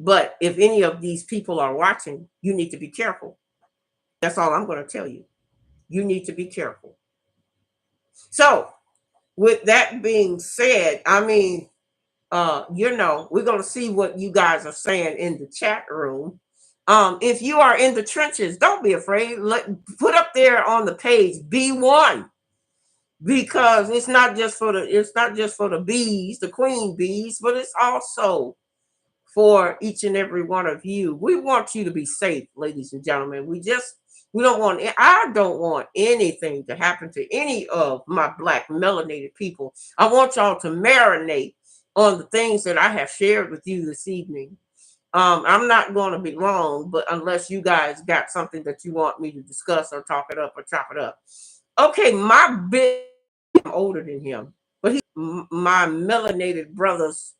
But if any of these people are watching, you need to be careful. That's all I'm going to tell you. You need to be careful. So, with that being said, I mean, we're going to see what you guys are saying in the chat room. If you are in the trenches, don't be afraid. Put up there on the page B1, because it's not just for the bees, the queen bees, but it's also for each and every one of you. We want you to be safe, ladies and gentlemen. I don't want anything to happen to any of my black melanated people. I want y'all to marinate on the things that I have shared with you this evening. I'm not going to be long, but unless you guys got something that you want me to discuss or talk it up or chop it up. Okay, I'm older than him, but my melanated brothers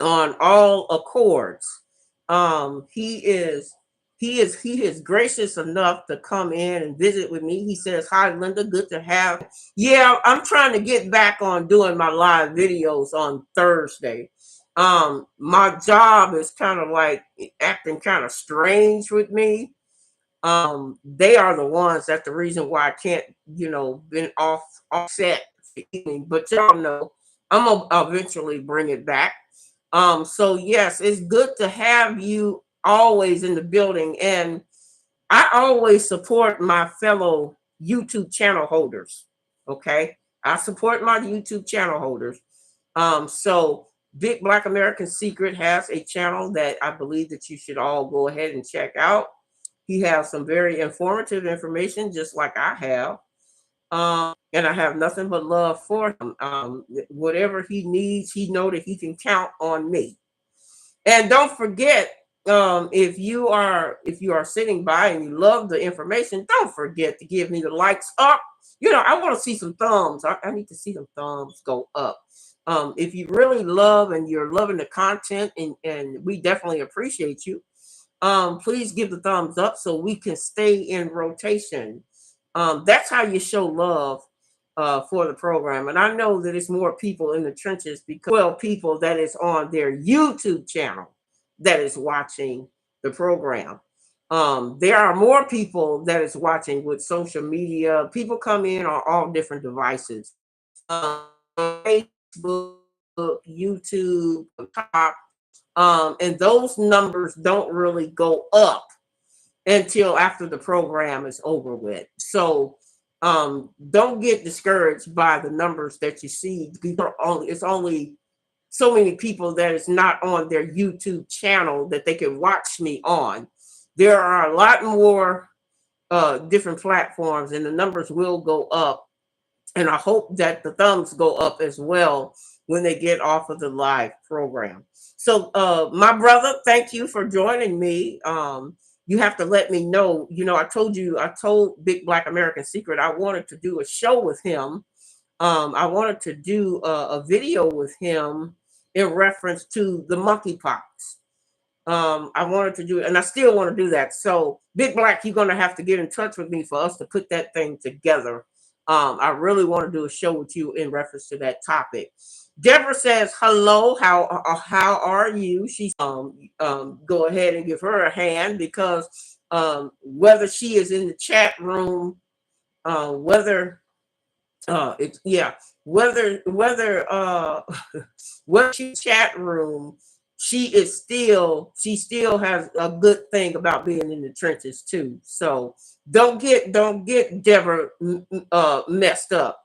on all accords. He is gracious enough to come in and visit with me. He says, "Hi, Linda, good to have." Yeah, I'm trying to get back on doing my live videos on Thursday. My job is kind of like acting kind of strange with me. They are the ones that's the reason why I can't, been offset, but y'all know I'm gonna eventually bring it back. So yes, it's good to have you always in the building, and I always support my fellow YouTube channel holders. Okay, I support my YouTube channel holders. So Big Black American Secret has a channel that I believe that you should all go ahead and check out. He has some very informative information, just like I have. And I have nothing but love for him. Whatever he needs, he know that he can count on me. And don't forget, if you are sitting by and you love the information, don't forget to give me the likes up. I want to see some thumbs. I need to see some thumbs go up. If you really love and you're loving the content, and we definitely appreciate you, please give the thumbs up so we can stay in rotation. That's how you show love for the program. And I know that it's more people in the trenches, because 12 people that is on their YouTube channel that is watching the program. There are more people that is watching with social media. People come in on all different devices. Facebook, YouTube, TikTok, and those numbers don't really go up until after the program is over with. So don't get discouraged by the numbers that you see. It's only so many people that is not on their YouTube channel that they can watch me on. There are a lot more different platforms, and the numbers will go up And I hope that the thumbs go up as well when they get off of the live program. So, my brother, thank you for joining me. You have to let me know. I told Big Black American Secret I wanted to do a show with him. I wanted to do a video with him in reference to the monkeypox. I wanted to do it, and I still want to do that. So, Big Black, you're gonna have to get in touch with me for us to put that thing together. I really want to do a show with you in reference to that topic. Deborah says, "Hello, how are you?" She's go ahead and give her a hand because whether she is in the chat room, whether it's yeah, whether whether she chat room, she still has a good thing about being in the trenches too. So don't get Deborah messed up.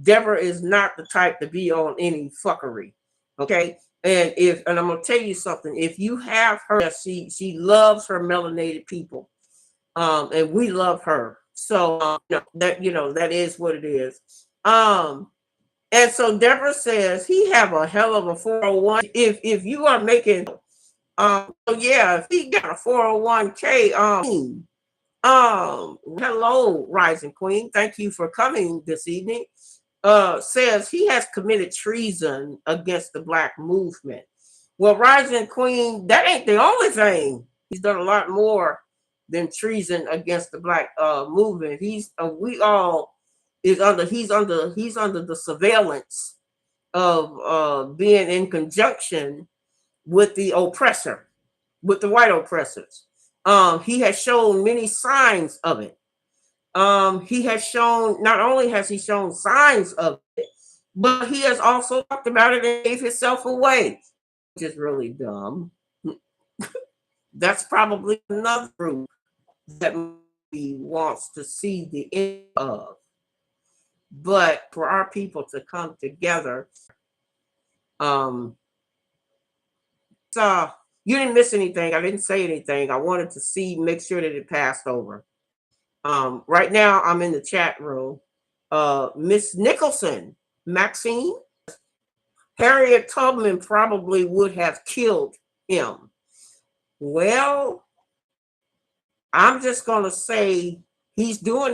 Deborah is not the type to be on any fuckery. Okay. And I'm gonna tell you something. If you have her, she loves her melanated people. And we love her. So that is what it is. And so Deborah says he have a hell of a 401. If you are making so yeah, if he got a 401k, hello, Rising Queen. Thank you for coming this evening. Says he has committed treason against the Black movement. Well, Rising Queen, that ain't the only thing. He's done a lot more than treason against the Black movement. He's he's under the surveillance of being in conjunction with the oppressor, with the white oppressors. He has shown many signs of it. He has shown, not only has he shown signs of it, but he has also talked about it and gave himself away, which is really dumb. That's probably another group that he wants to see the end of. But for our people to come together, so you didn't miss anything. I didn't say anything. I wanted to make sure that it passed over. Right now I'm in the chat room. Miss Nicholson, Maxine, Harriet Tubman probably would have killed him. Well, I'm just gonna say he's doing